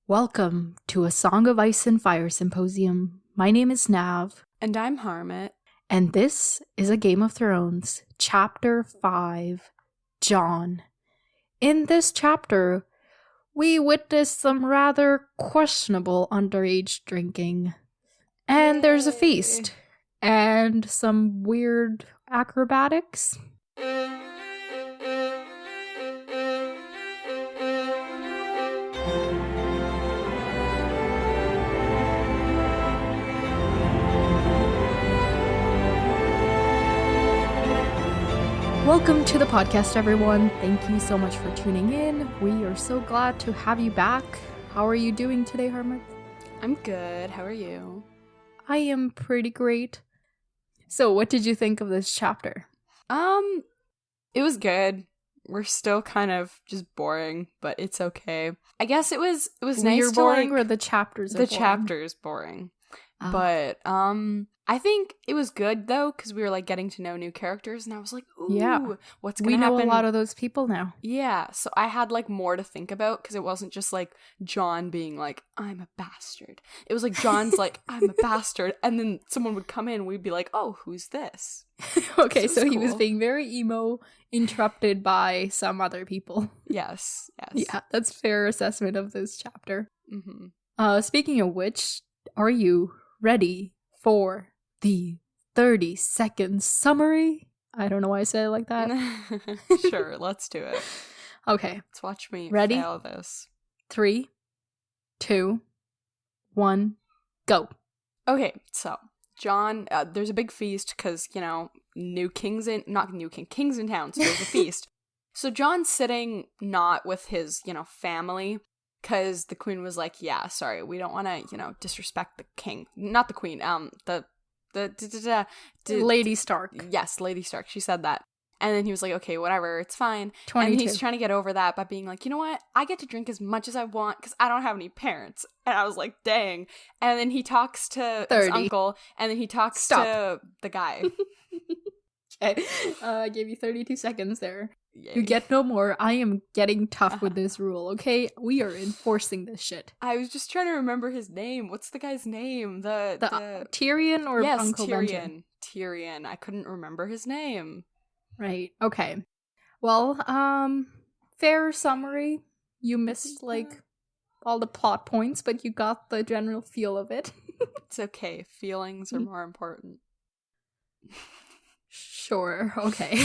Welcome to A Song of Ice and Fire Symposium. My name is Nav. And I'm Harmit. And this is a Game of Thrones, Chapter 5, Jon. In this chapter, we witness some rather questionable underage drinking. And there's a feast. And some weird acrobatics. Welcome to the podcast, everyone. Thank you so much for tuning in. We are so glad to have you back. How are you doing today, Harmit? I'm good. How are you? I am pretty great. So, what did you think of this chapter? It was good. We're still kind of just boring, but it's okay. I guess it was nice You're to boring, like, or the chapters are the boring? chapter's boring. But I think it was good though, because we were like getting to know new characters, and I was like, ooh, Yeah. what's gonna happen? We know a lot of those people now. Yeah, so I had like more to think about, because it wasn't just like Jon being like, I'm a bastard. It was like Jon's like, I'm a bastard, and then someone would come in, we'd be like, oh, who's this? Okay, This so is he was cool. being very emo, interrupted by some other people. Yes. Yeah, that's fair assessment of this chapter. Mm-hmm. Speaking of which, are you ready for the 30-second summary? I don't know why I said it like that. Sure, let's do it. Okay, Let's watch me Ready? fail this. 3, 2, 1, go. Okay, so Jon, there's a big feast because, king's in town, so there's a feast. So Jon's sitting not with his, family, because the queen was like, yeah, sorry, we don't want to, disrespect the king. Not the queen, Lady Stark. Yes, Lady Stark, she said that. And then he was like, okay, whatever, it's fine. 22. And he's trying to get over that by being like, you know what? I get to drink as much as I want because I don't have any parents. And I was like, dang. And then he talks to 30. his uncle, and then he talks to the guy. Okay, I gave you 32 seconds there. Yay. You get no more. I am getting tough with this rule, okay? We are enforcing this shit. I was just trying to remember his name. What's the guy's name? The Tyrion or yes, Uncle Tyrion. Benjen? Tyrion. I couldn't remember his name. Right. Okay. Well, fair summary. You missed like all the plot points, but you got the general feel of it. It's okay. Feelings are more important. Sure. Okay.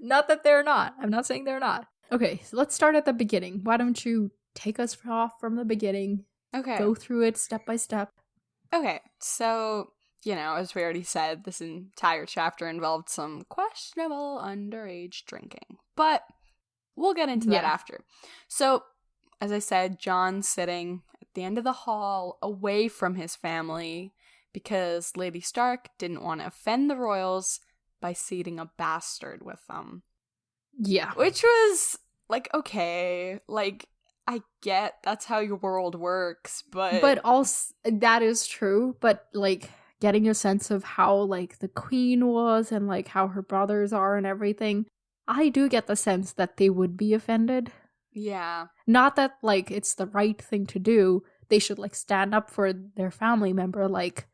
Not that they're not. I'm not saying they're not. Okay, so let's start at the beginning. Why don't you take us off from the beginning? Okay. Go through it step by step. Okay, so, as we already said, this entire chapter involved some questionable underage drinking. But we'll get into that after. So, as I said, Jon's sitting at the end of the hall, away from his family, because Lady Stark didn't want to offend the royals by seating a bastard with them. Yeah. Which was, like, okay, like, I get that's how your world works, but also, that is true, but, like, getting a sense of how, like, the queen was and, like, how her brothers are and everything, I do get the sense that they would be offended. yeah. Not that, like, it's the right thing to do. They should, like, stand up for their family member, like,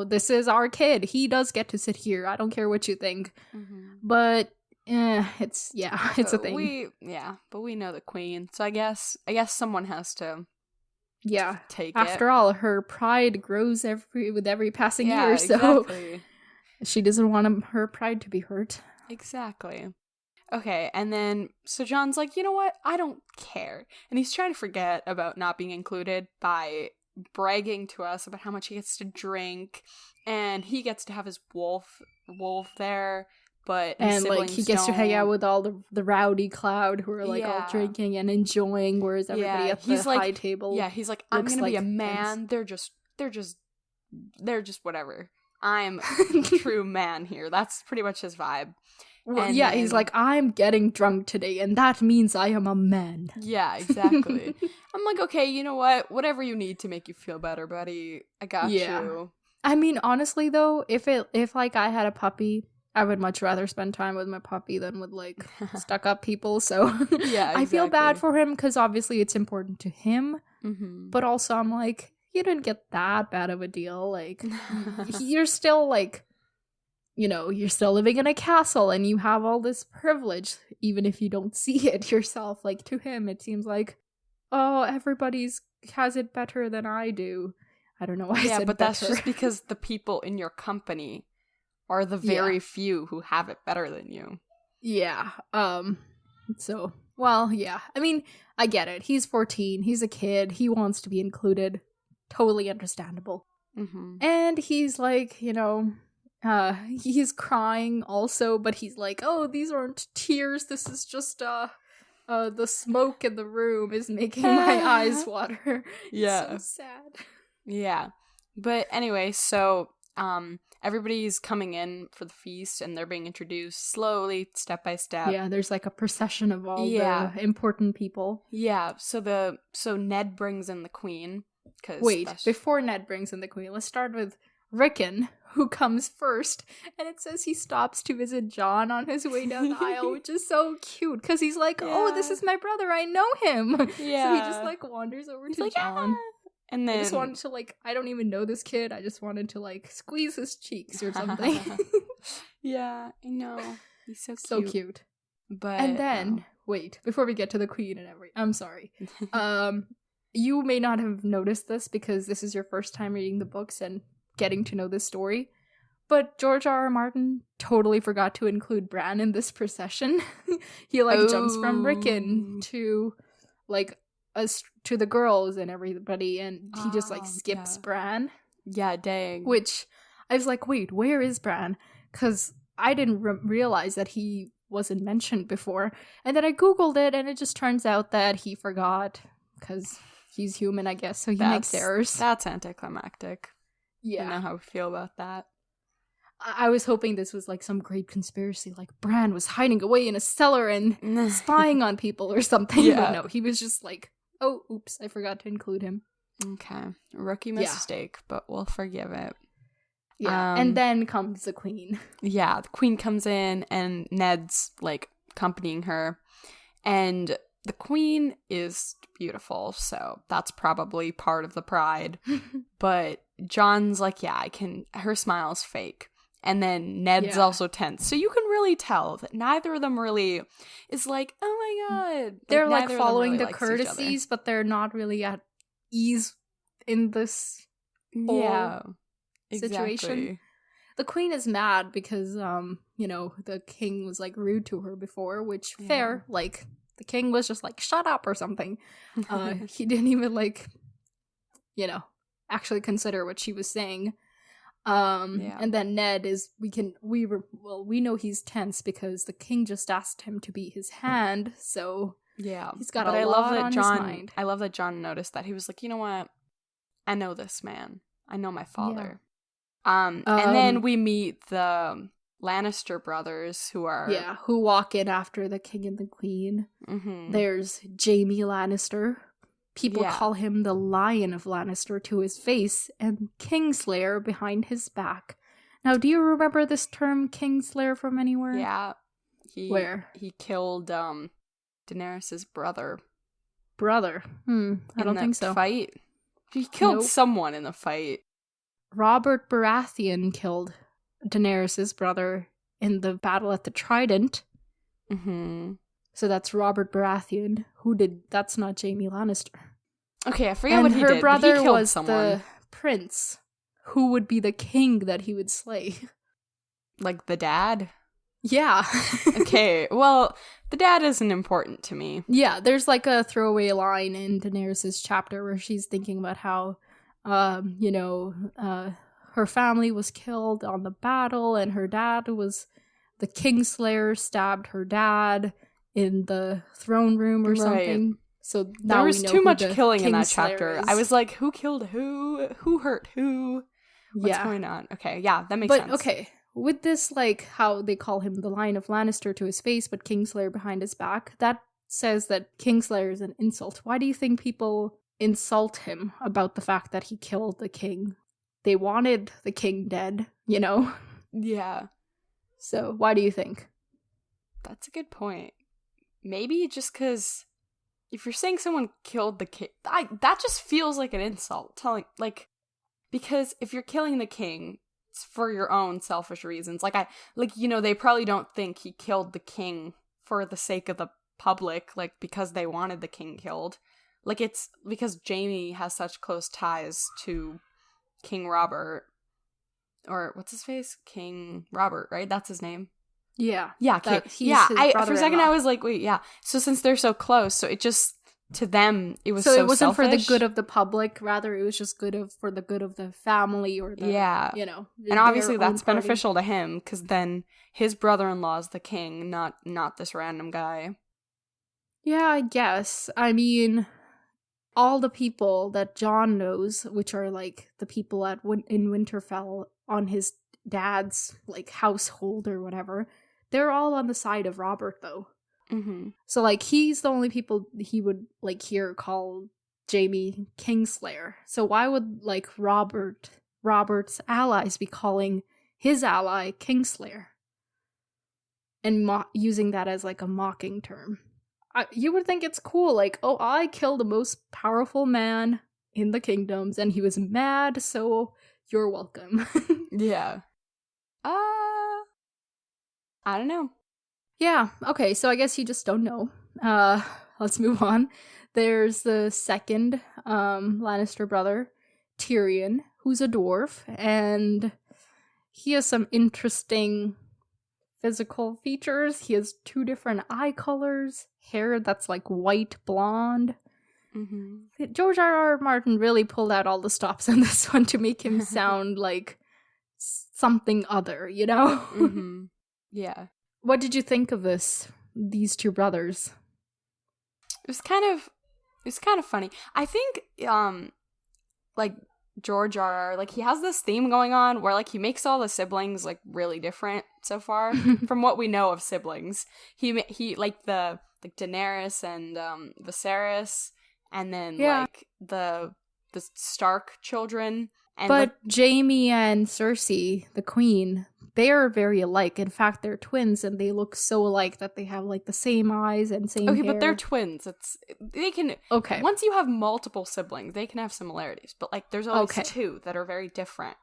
this is our kid. He does get to sit here. I don't care what you think. Mm-hmm. But, it's a thing. But we know the queen, so I guess someone has to take it. After all, her pride grows with every passing year, so exactly. she doesn't want her pride to be hurt. Exactly. Okay, and then, so Jon's like, you know what? I don't care. And he's trying to forget about not being included by bragging to us about how much he gets to drink, and he gets to have his wolf there, but his and like he gets to hang out with all the rowdy crowd who are like all drinking and enjoying, whereas everybody at the high table. Yeah, he's like, I'm gonna be a man. pigs. They're just whatever. I'm true man here. That's pretty much his vibe. Well, and yeah, then, he's like, I'm getting drunk today, and that means I am a man. Yeah, exactly. I'm like, okay, you know what? Whatever you need to make you feel better, buddy. I got you. I mean, honestly, though, if like I had a puppy, I would much rather spend time with my puppy than with like stuck up people. So yeah, exactly. I feel bad for him because obviously it's important to him. Mm-hmm. But also I'm like, you didn't get that bad of a deal. Like, you're still like, you know, you're still living in a castle and you have all this privilege, even if you don't see it yourself. Like, to him, it seems like, oh, everybody's has it better than I do. I don't know why I said but better. that's just because the people in your company are the very few who have it better than you. Yeah. So, well, yeah. I mean, I get it. He's 14. He's a kid. He wants to be included. Totally understandable. Mm-hmm. And he's like, you know, he's crying also, but he's like, oh, these aren't tears. This is just, the smoke in the room is making my eyes water. Yeah. It's so sad. Yeah. But anyway, so everybody's coming in for the feast and they're being introduced slowly, step by step. Yeah, there's like a procession of all the important people. Yeah, so Ned brings in the queen. Wait, before Ned brings in the queen, let's start with Rickon, who comes first, and it says he stops to visit John on his way down the aisle, which is so cute, because he's like, oh, this is my brother, I know him. Yeah. So he just like wanders over to John. And then I just wanted to like, I don't even know this kid, I just wanted to like squeeze his cheeks or something. Yeah, I know. He's so cute. So cute. But and then, wait, before we get to the queen and I'm sorry. You may not have noticed this because this is your first time reading the books and getting to know this story, but George R.R. Martin totally forgot to include Bran in this procession. He like jumps from Rickon to like us to the girls and everybody, and he just like skips Bran. Yeah, dang. Which I was like, wait, where is Bran? Because I didn't realize that he wasn't mentioned before, and then I googled it, and it just turns out that he forgot because he's human, I guess, so he makes errors. That's anticlimactic. Yeah. I know how we feel about that. I was hoping this was like some great conspiracy, like Bran was hiding away in a cellar and spying on people or something. Yeah. But no, he was just like, oh, oops, I forgot to include him. Okay. Rookie mistake, but we'll forgive it. Yeah. And then comes the queen. Yeah, the queen comes in and Ned's like accompanying her. And the queen is beautiful, so that's probably part of the pride. But John's like, yeah, her smile's fake. And then Ned's also tense. So you can really tell that neither of them really is like, oh my god. They're like following the courtesies, but they're not really at ease in this whole situation. The queen is mad because, you know, the king was like rude to her before, which fair, like the king was just like, shut up or something. He didn't even like, you know, actually consider what she was saying. And then Ned is, we know he's tense because the king just asked him to be his hand, so he's got a lot on his mind. I love that John noticed that. He was like, you know what? I know this man. I know my father. And then we meet the Lannister brothers who walk in after the king and the queen. Mm-hmm. There's Jaime Lannister. People call him the Lion of Lannister to his face, and Kingslayer behind his back. Now, do you remember this term Kingslayer from anywhere? Yeah. Where? He killed Daenerys' brother. Brother? I don't think so. Fight? He killed someone in the fight. Robert Baratheon killed Daenerys' brother in the battle at the Trident. Mm-hmm. So that's Robert Baratheon. That's not Jaime Lannister. Okay, I forget what he did. And her brother was someone. The prince, who would be the king that he would slay. Like the dad? Yeah. Okay, well, the dad isn't important to me. Yeah, there's like a throwaway line in Daenerys' chapter where she's thinking about how, her family was killed on the battle, and her dad was the Kingslayer, stabbed her dad in the throne room or something. So now there was too much killing in that Kingslayer chapter. I was like, who killed who? Who hurt who? What's going on? Okay, yeah, that makes sense. But okay, with this, like, how they call him the Lion of Lannister to his face, but Kingslayer behind his back, that says that Kingslayer is an insult. Why do you think people insult him about the fact that he killed the king? They wanted the king dead, you know? Yeah. So, why do you think? That's a good point. Maybe just because if you're saying someone killed the king, that just feels like an insult. Telling, like, because if you're killing the king, it's for your own selfish reasons. They probably don't think he killed the king for the sake of the public, like, because they wanted the king killed. Like, it's because Jaime has such close ties to King Robert, or what's his face? King Robert, right? That's his name. Yeah. Yeah, for a second I was like, wait, yeah. So since they're so close, so it just, to them, it was so it wasn't selfish. for the good of the public, rather it was just for the good of the family, or the, and obviously that's beneficial to him, because then his brother-in-law is the king, not this random guy. Yeah, I guess. I mean, all the people that Jon knows, which are like the people in Winterfell on his dad's like household or whatever, they're all on the side of Robert, though. Mm-hmm. So like he's the only people he would like hear call Jaime Kingslayer. So why would like Robert's allies be calling his ally Kingslayer and using that as like a mocking term? You would think it's cool, like, oh, I killed the most powerful man in the kingdoms and he was mad, so you're welcome. Yeah. I don't know. Yeah, okay, so I guess you just don't know. Let's move on. There's the second Lannister brother, Tyrion, who's a dwarf, and he has some interesting physical features. He has 2 different eye colors, hair that's like white blonde. Mm-hmm. George R.R. Martin really pulled out all the stops on this one to make him sound like something other, you know? Mm-hmm. Yeah. What did you think of these 2 brothers? It was kind of funny. I think like George R.R., like, he has this theme going on where like he makes all the siblings like really different so far from what we know of siblings. He like Daenerys and Viserys, and then like the Stark children. But Jaime and Cersei, the queen, they are very alike. In fact, they're twins, and they look so alike that they have like the same eyes and same hair. But they're twins. They can once you have multiple siblings, they can have similarities. But like, there's always 2 that are very different.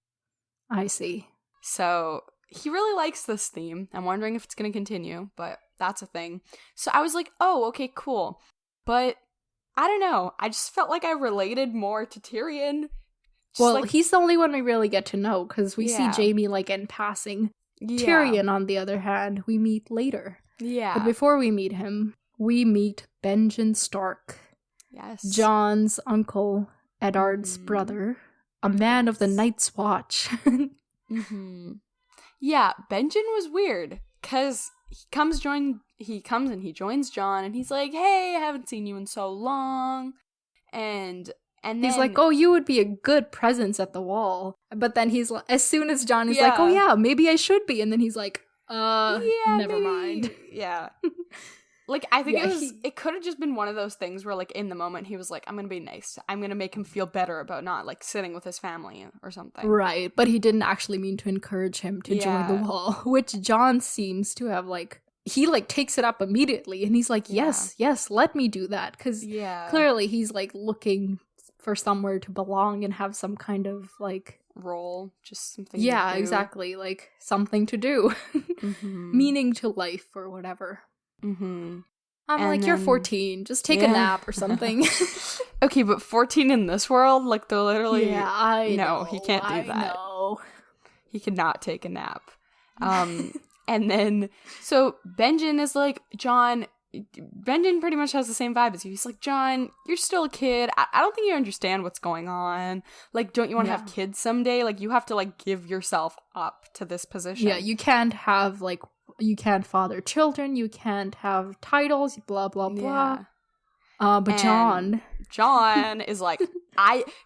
I see. So he really likes this theme. I'm wondering if it's going to continue, but that's a thing. So I was like, oh, okay, cool. But I don't know. I just felt like I related more to Tyrion. Well, he's the only one we really get to know, because we see Jaime like in passing. Yeah. Tyrion, on the other hand, we meet later. Yeah. But before we meet him, we meet Benjen Stark. Yes. Jon's uncle, Eddard's brother, a man of the Night's Watch. Mm-hmm. Yeah, Benjen was weird, because he comes and he joins Jon, and he's like, hey, I haven't seen you in so long. And then he's like, oh, you would be a good presence at the wall. But then he's like, as soon as Jon is like, oh yeah, maybe I should be. And then he's like, never mind. Yeah. Like, I think it could have just been one of those things where, like, in the moment he was like, I'm going to be nice. I'm going to make him feel better about not, like, sitting with his family or something. Right. But he didn't actually mean to encourage him to join the wall, which Jon seems to have, like, he, like, takes it up immediately. And he's like, yes, let me do that. Because clearly he's, like, looking for somewhere to belong and have some kind of like role, just something to do. Exactly, like something to do. Meaning to life or whatever. I'm like, you're 14, just take a nap or something. Okay, but 14 in this world, like, they're literally I know, he can't do that. He cannot take a nap. And then so Benjen is like, Benjen pretty much has the same vibe as you. He's like, Jon, you're still a kid. I don't think you understand what's going on. Like, don't you want to have kids someday? Like, you have to, like, give yourself up to this position. Yeah, you can't have, like, you can't father children. You can't have titles, blah, blah, blah. But Jon is like,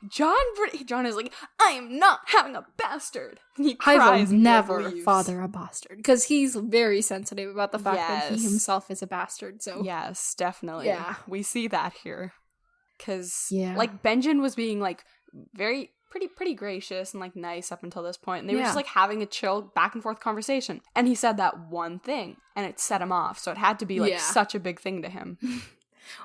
Jon is like, I am not having a bastard. He cries. I will never father a bastard, because he's very sensitive about the fact that he himself is a bastard. So yes, definitely. Yeah, we see that here, because like, Benjen was being like pretty gracious and like nice up until this point, and they were just like having a chill back and forth conversation. And he said that one thing, and it set him off. So it had to be like such a big thing to him.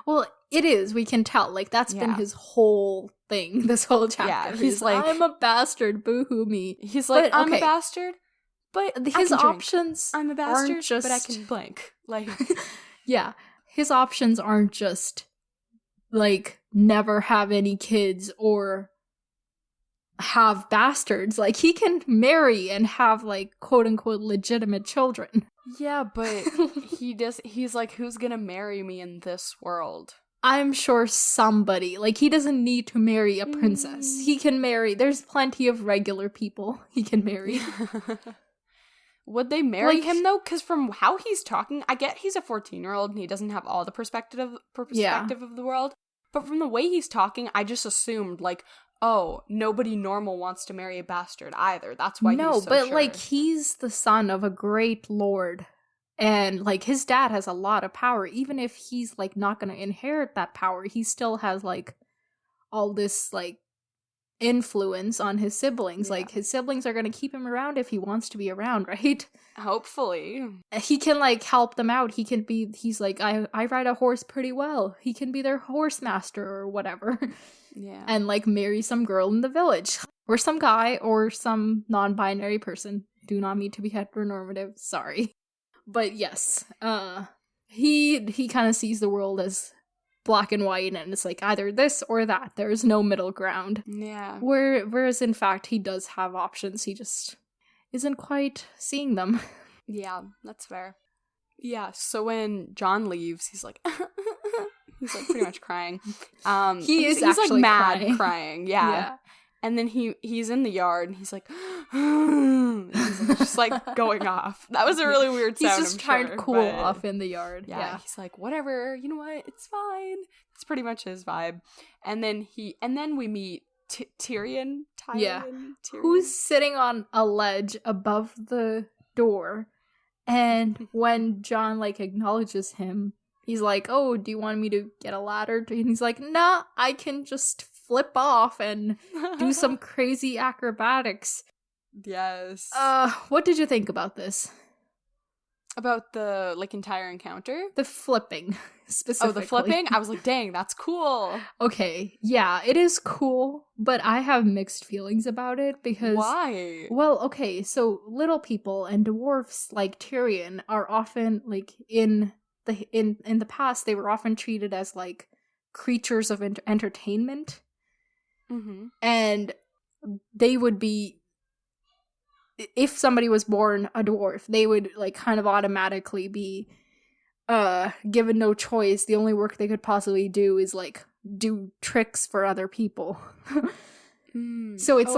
Well, it is. We can tell. Like, that's been his whole thing, this whole chapter. Yeah, he's like, I'm a bastard, boo-hoo me. He's like, I'm a bastard, but his options I'm a bastard, but I can blank. Like, yeah, his options aren't just, like, never have any kids or have bastards. Like, he can marry and have, like, quote-unquote legitimate children. Yeah, but he's like, who's gonna marry me in this world? I'm sure somebody. Like, he doesn't need to marry a princess. He can marry, there's plenty of regular people he can marry. Would they marry him, though? Because from how he's talking, I get he's a 14-year-old and he doesn't have all the perspective of the world. But from the way he's talking, I just assumed, like, oh, nobody normal wants to marry a bastard either. That's why he's so sure. Like, he's the son of a great lord. And, like, his dad has a lot of power. Even if he's, like, not going to inherit that power, he still has, like, all this, like, influence on his siblings. Like, his siblings are going to keep him around if he wants to be around, right? Hopefully. He can, like, help them out. He's like, I ride a horse pretty well. He can be their horse master or whatever. Yeah. And, like, marry some girl in the village. Or some guy or some non-binary person. Do not mean to be heteronormative. Sorry. But yes, he kind of sees the world as black and white, and it's like either this or that. There's no middle ground. Yeah. Whereas in fact, he does have options. He just isn't quite seeing them. Yeah, that's fair. Yeah, so when John leaves, he's like, he's like pretty much crying. He's like mad crying. Yeah. And then he's in the yard and he's like, he's just like going off. That was a really weird sound. He's just trying to cool off in the yard. Yeah. He's like, whatever, you know what? It's fine. It's pretty much his vibe. And then we meet Tyrion. Tyrion. Who's sitting on a ledge above the door. And when John, like, acknowledges him, he's like, oh, do you want me to get a ladder? And he's like, nah, I can just flip off and do some crazy acrobatics. Yes. What did you think about this? About the, like, entire encounter? The flipping, specifically. Oh, the flipping? I was like, dang, that's cool. Okay, yeah, it is cool, but I have mixed feelings about it because... Why? Well, okay, so little people and dwarfs like Tyrion are often, like, in the past, they were often treated as, like, creatures of entertainment. Mm-hmm. And they would be, if somebody was born a dwarf, they would, like, kind of automatically be given no choice. The only work they could possibly do is, like, do tricks for other people. So it's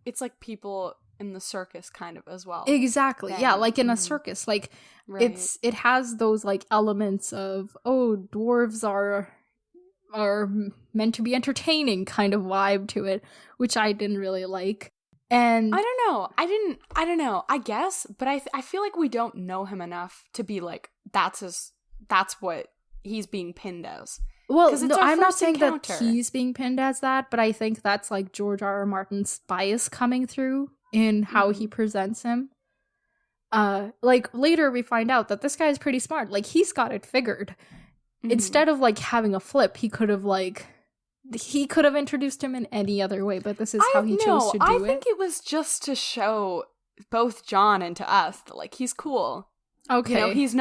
it's like people in the circus kind of as well. Exactly. Then. Yeah, like in a circus. Like, right. It has those, like, elements of, oh, dwarves are meant to be entertaining kind of vibe to it, which I didn't really like. And I don't know, I guess, but I feel like we don't know him enough to be like, that's what he's being pinned as. Well, no, I'm not saying that he's being pinned as that, but I think that's, like, George R.R. Martin's bias coming through in how he presents him. Like, later we find out that this guy's pretty smart. Like, he's got it figured. Instead of, like, having a flip, he could have introduced him in any other way, but this is how he chose to do it. I think it was just to show both John and to us that, like, he's cool. Okay. You know, he's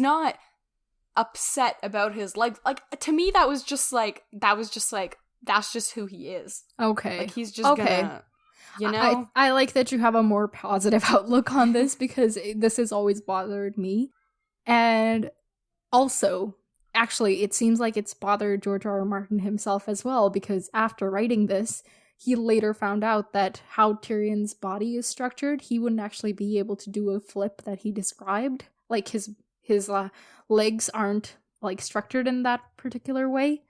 not upset about his, like, to me, that's just who he is. Okay. Like, he's just gonna, you know? I like that you have a more positive outlook on this, because this has always bothered me. And also, actually, it seems like it's bothered George R.R. Martin himself as well, because after writing this, he later found out that how Tyrion's body is structured, he wouldn't actually be able to do a flip that he described. Like, his legs aren't, like, structured in that particular way.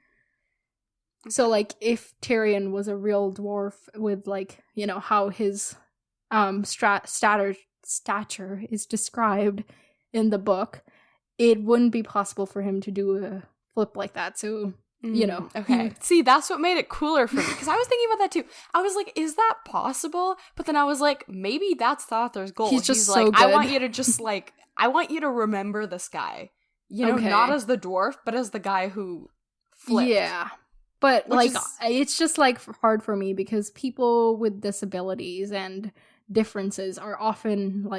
So, like, if Tyrion was a real dwarf with, like, you know, how his stature is described in the book, it wouldn't be possible for him to do a flip like that. So, you know. Okay. See, that's what made it cooler for me. Because I was thinking about that too. I was like, is that possible? But then I was like, maybe that's the author's goal. He's just like, so good. I want you to just, like, I want you to remember this guy. You know, not as the dwarf, but as the guy who flipped. Yeah. But, it's just, hard for me because people with disabilities and differences are often,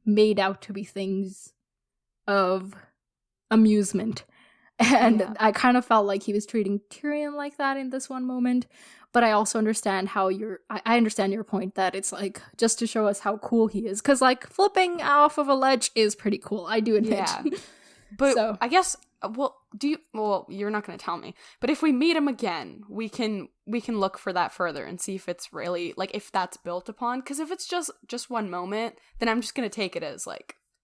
made out to be things of amusement. And I kind of felt like he was treating Tyrion like that in this one moment. But I also understand how I understand your point that it's, just to show us how cool he is. Because, flipping off of a ledge is pretty cool. I do admit. Yeah. But I guess... you're not going to tell me. But if we meet him again, we can look for that further and see if it's really, if that's built upon. Because if it's just one moment, then I'm just going to take it as,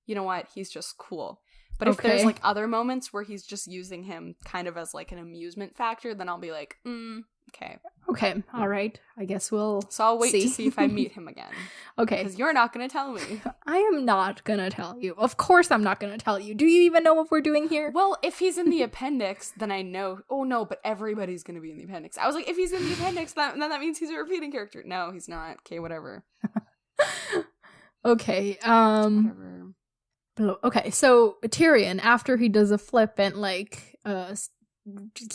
you know what, he's just cool. But if there's, other moments where he's just using him kind of as, an amusement factor, then I'll be like, okay. Okay, all right. I guess we'll So I'll wait to see if I meet him again. Okay. Because you're not going to tell me. I am not going to tell you. Of course I'm not going to tell you. Do you even know what we're doing here? Well, if he's in the appendix, then I know. Oh, no, but everybody's going to be in the appendix. I was like, if he's in the appendix, then that means he's a repeating character. No, he's not. Okay, whatever. Okay, Whatever. Okay, so Tyrion, after he does a flip and,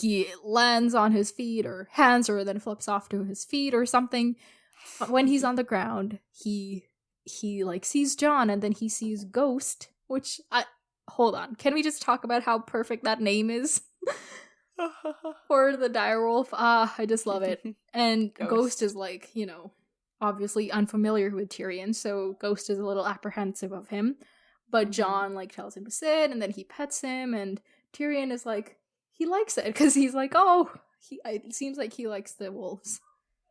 he lands on his feet or hands or then flips off to his feet or something, when he's on the ground, he sees Jon and then he sees Ghost, which hold on, can we just talk about how perfect that name is? For the direwolf. I just love it. And Ghost is obviously unfamiliar with Tyrion, so Ghost is a little apprehensive of him. But Jon, tells him to sit, and then he pets him, and Tyrion is he likes it, because he's it seems like he likes the wolves.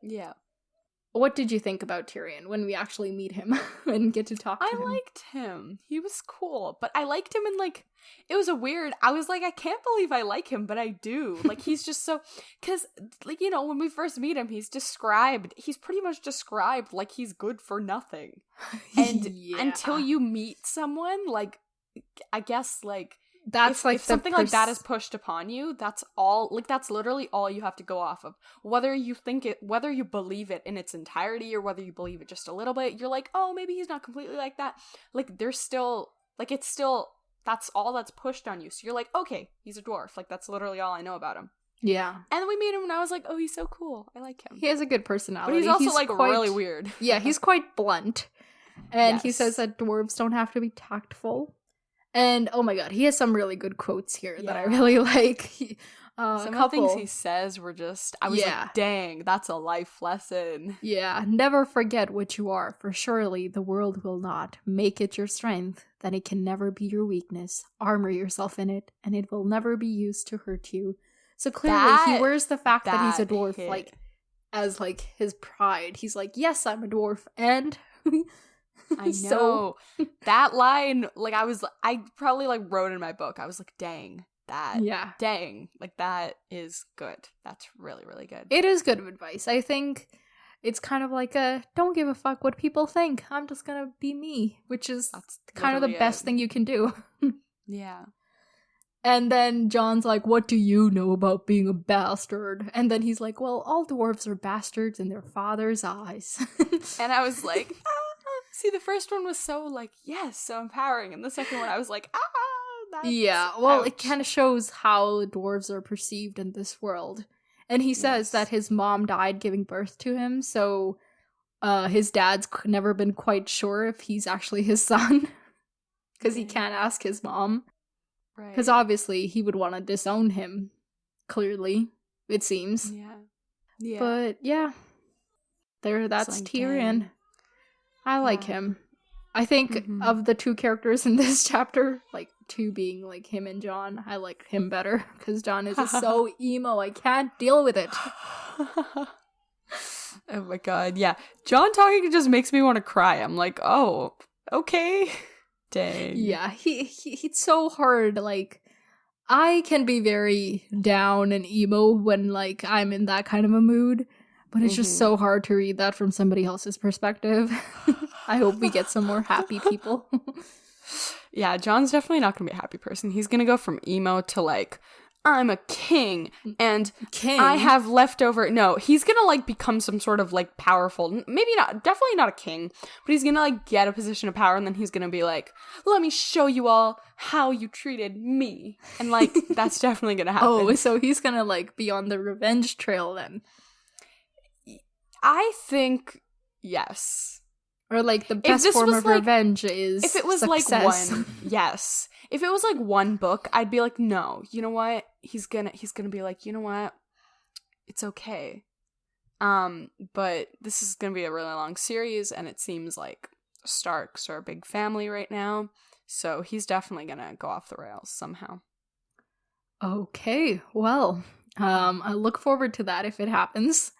Yeah. What did you think about Tyrion when we actually meet him and get to talk to him? I liked him. He was cool, but I liked him in, it was a weird, I was I can't believe I like him, but I do. He's just so, because, when we first meet him, he's pretty much described like he's good for nothing. And until you meet someone, I guess, that's if something like that is pushed upon you, that's all, that's literally all you have to go off of. Whether you believe it in its entirety or whether you believe it just a little bit, you're oh, maybe he's not completely like that. There's still, it's still, that's all that's pushed on you. So you're okay, he's a dwarf. That's literally all I know about him. Yeah. And then we meet him and I was oh, he's so cool. I like him. He has a good personality. But he's also quite, really weird. Yeah, he's quite blunt. And he says that dwarves don't have to be tactful. And oh my god, he has some really good quotes here that I really like. Some of the things he says were just, I was dang, that's a life lesson. Yeah, never forget what you are, for surely the world will not. Make it your strength, then it can never be your weakness. Armor yourself in it, and it will never be used to hurt you. So clearly he wears the fact that he's a dwarf as his pride. He's yes, I'm a dwarf, and... I know. That line, I probably wrote in my book, I was dang, dang, that is good. That's really, really good. It is good advice. I think it's kind of don't give a fuck what people think. I'm just gonna be me, which is kind of the best thing you can do. Yeah. And then Jon's what do you know about being a bastard? And then he's well, all dwarves are bastards in their father's eyes. And I was see, the first one was so, yes, so empowering. And the second one, I was that's well, ouch. It kind of shows how dwarves are perceived in this world. And he says that his mom died giving birth to him, so his dad's never been quite sure if he's actually his son. Because he can't ask his mom. Right. Because obviously he would want to disown him, clearly, it seems. Yeah. But, yeah. That's Tyrion. Dang. I like him. I think of the two characters in this chapter, two being him and Jon, I like him better because Jon is just so emo. I can't deal with it. Oh my god, yeah. Jon talking just makes me want to cry. I'm oh, okay. Dang. Yeah, he's so hard. I can be very down and emo when I'm in that kind of a mood. But it's just so hard to read that from somebody else's perspective. I hope we get some more happy people. Yeah, Jon's definitely not going to be a happy person. He's going to go from emo to I'm a king, and King? I have leftover. No, he's gonna like become some sort of like powerful, maybe not, definitely not a king, but he's gonna like get a position of power, and then he's gonna be like, let me show you all how you treated me. And like, that's definitely gonna happen. Oh, so he's gonna like be on the revenge trail then. I think, yes. Or like the best form of revenge is if it was success. like one, yes. If it was like one book, I'd be like, no, you know what? He's gonna be like, you know what? It's okay. But this is gonna be a really long series, and it seems like Starks are a big family right now, so he's definitely gonna go off the rails somehow. Okay, well, I look forward to that if it happens.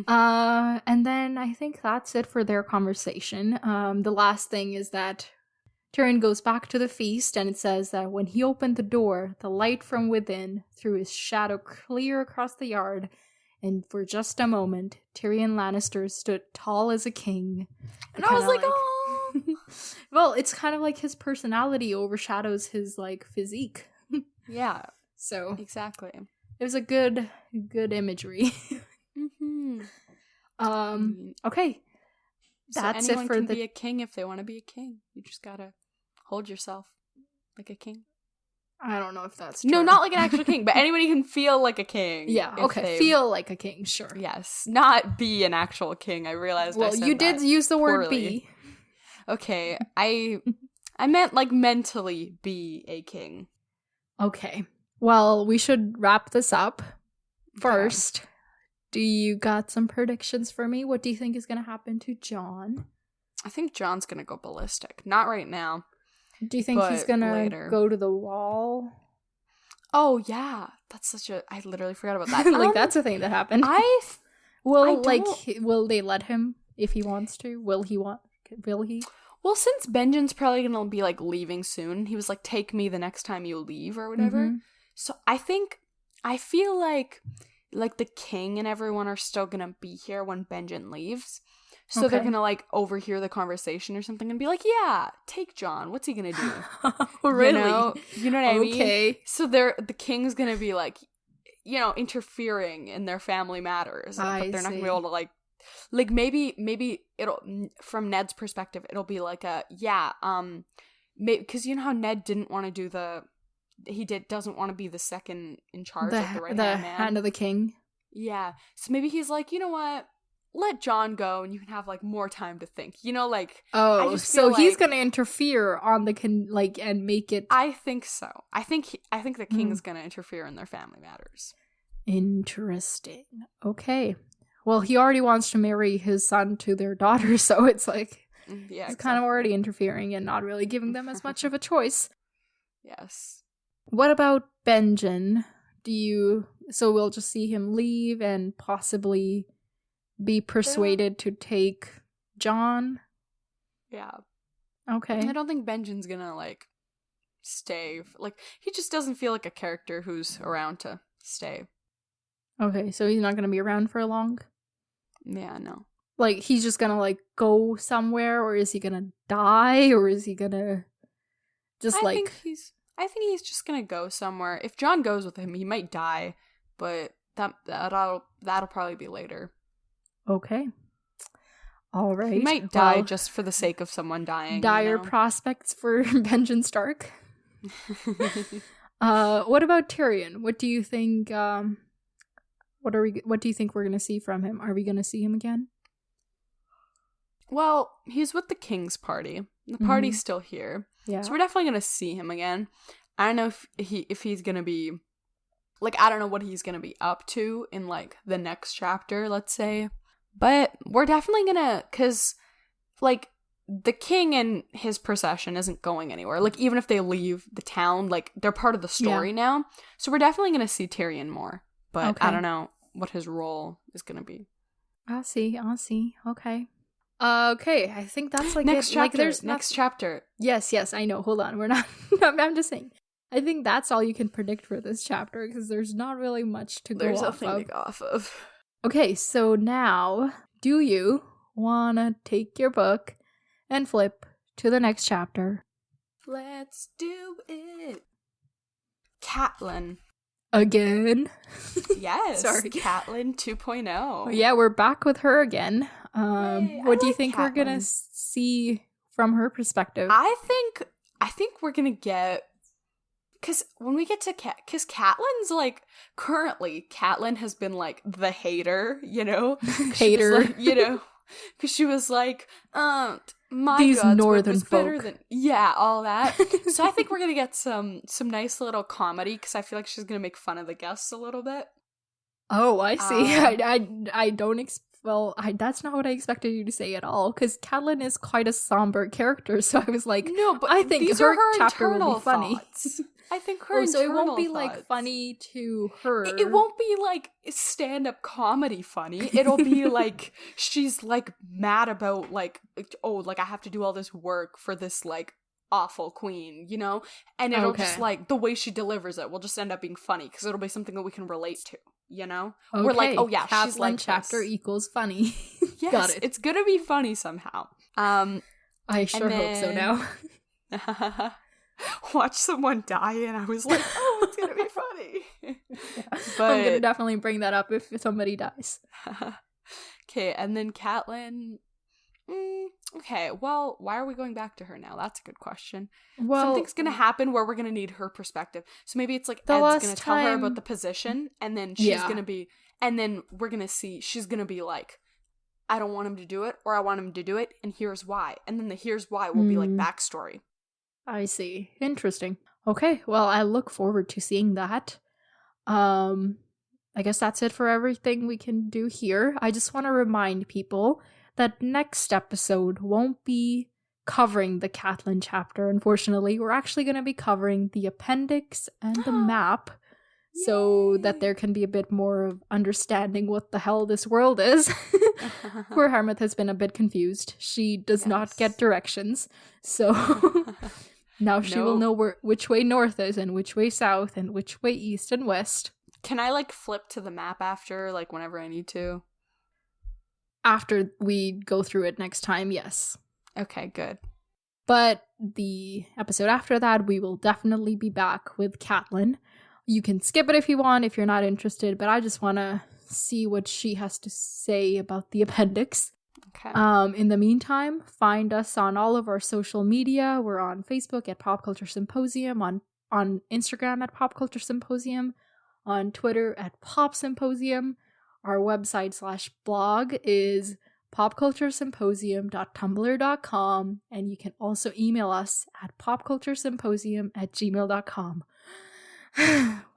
And then I think that's it for their conversation. The last thing is that Tyrion goes back to the feast, and it says that when he opened the door, the light from within threw his shadow clear across the yard, and for just a moment, Tyrion Lannister stood tall as a king. And I was like, oh! Well, it's kind of like his personality overshadows his, like, physique. Yeah. So. Exactly. It was a good imagery. Mm-hmm. Okay. So That's anyone it for can be a king if they want to be a king. You just gotta hold yourself like a king. I don't know if that's true. No, not like an actual king, but anybody can feel like a king. Yeah, okay. Feel like a king, sure. Yes. Not be an actual king. I realized well, I said you did use the word poorly. be. Okay. I meant like mentally be a king. Okay. Well, we should wrap this up. First, okay. Do you got some predictions for me? What do you think is going to happen to Jon? I think Jon's going to go ballistic. Not right now. Do you think he's going to go to the wall? Oh, yeah. That's such a... I literally forgot about that. Like, that's a thing that happened. Will they let him if he wants to? Will he? Well, since Benjen's probably going to be, like, leaving soon, he was like, take me the next time you leave or whatever. Mm-hmm. So I feel like the king and everyone are still gonna be here when Benjen leaves. So they're gonna like overhear the conversation or something and be like, yeah, take Jon. What's he gonna do? Really? You know what I mean? Okay. So the king's gonna be like, interfering in their family matters. But they're not gonna be able to like maybe it'll, from Ned's perspective, it'll be like because you know how Ned didn't want to do doesn't want to be the second in charge, like the right hand man. Hand of the king. Yeah. So maybe he's like, you know what? Let Jon go and you can have like more time to think. Like oh, so he's gonna interfere on the and make it. I think so. I think the king's gonna interfere in their family matters. Interesting. Okay. Well, he already wants to marry his son to their daughter, so it's like he's kind of already interfering and not really giving them as much of a choice. Yes. What about Benjen? So we'll just see him leave and possibly be persuaded to take Jon? Yeah. Okay. I don't think Benjen's gonna, like, stay. Like, he just doesn't feel like a character who's around to stay. Okay, so he's not gonna be around for long? Yeah, no. Like, he's just gonna, like, go somewhere, or is he gonna die, or is he gonna just, I think he's just gonna go somewhere. If Jon goes with him, he might die, but that'll probably be later. Okay. All right. He might die just for the sake of someone dying. Dire prospects for Benjen Stark. What about Tyrion? What do you think? What do you think we're gonna see from him? Are we gonna see him again? Well, he's with the King's party. The party's still here. Yeah. So we're definitely gonna see him again. I don't know if he's gonna be like, I don't know what he's gonna be up to in like the next chapter, let's say. But we're definitely gonna, cause like the king and his procession isn't going anywhere. Like even if they leave the town, like they're part of the story now. So we're definitely gonna see Tyrion more. But I don't know what his role is gonna be. I'll see. Okay. Okay, I think that's like next it. Chapter. Like, there's next chapter. Yes, I know. Hold on, we're not. I'm just saying. I think that's all you can predict for this chapter because there's not really much to go off of. There's nothing to go off of. Okay, so now, do you wanna take your book and flip to the next chapter? Let's do it. Catelyn. again. Yes. Sorry. Catelyn 2.0. Yeah, we're back with her again. Yay, what do you like think we're gonna Catelyn. see from her perspective? I think we're gonna get, because when we get to because Catelyn's like, currently Catelyn has been like the hater, you know, Hater, like, you know, because she was like, my these God's northern was better folk. than, yeah, all that. So I think we're gonna get some nice little comedy, because I feel like she's gonna make fun of the guests a little bit. Oh, I see. I don't that's not what I expected you to say at all, because Catelyn is quite a somber character, so I was like, No, but I think these her are her chapter will internal be funny. thoughts. I think her so it internal won't be thoughts. like funny to her. It won't be like stand-up comedy funny. It'll be like she's like mad about like, oh, like I have to do all this work for this like awful queen, you know? And it'll just like, the way she delivers it will just end up being funny, because it'll be something that we can relate to, you know? Okay. We're like, oh yeah, Catelyn she's like chapter this. equals funny. Yes, Got it. It's gonna be funny somehow. I sure hope so now. Watch someone die, and I was like, oh, it's gonna be funny. But I'm gonna definitely bring that up if somebody dies. Okay, and then Catelyn. Okay, well, why are we going back to her now? That's a good question. Well, something's gonna happen where we're gonna need her perspective. So maybe it's like Ed's gonna tell her about the position, and then she's gonna be, and then we're gonna see she's gonna be like, I don't want him to do it, or I want him to do it, and here's why. And then the here's why will be like backstory. I see. Interesting. Okay, well, I look forward to seeing that. I guess that's it for everything we can do here. I just want to remind people that next episode won't be covering the Catelyn chapter, unfortunately. We're actually going to be covering the appendix and the map, so that there can be a bit more of understanding what the hell this world is. Poor Harmouth has been a bit confused. She does not get directions, so now she will know which way north is and which way south and which way east and west. Can I like flip to the map after, like whenever I need to? After we go through it next time, yes. Okay, good. But the episode after that, we will definitely be back with Catelyn. You can skip it if you want, if you're not interested, but I just want to see what she has to say about the appendix. Okay. In the meantime, find us on all of our social media. We're on Facebook at Pop Culture Symposium, on Instagram at Pop Culture Symposium, on Twitter at Pop Symposium. Our website/blog is popculturesymposium.tumblr.com, and you can also email us at popculturesymposium@gmail.com.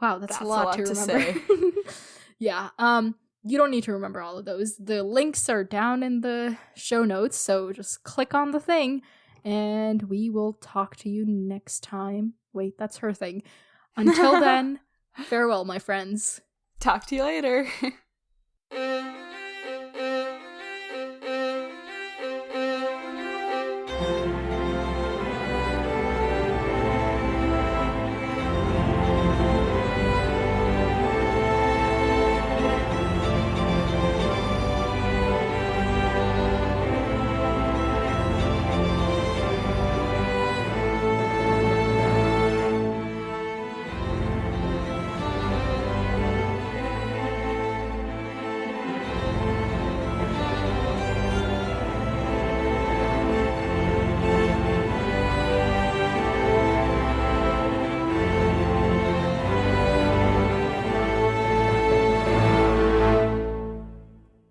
Wow, that's a lot to remember. Say. Yeah, you don't need to remember all of those. The links are down in the show notes, so just click on the thing, and we will talk to you next time. Wait, that's her thing. Until then, farewell, my friends. Talk to you later.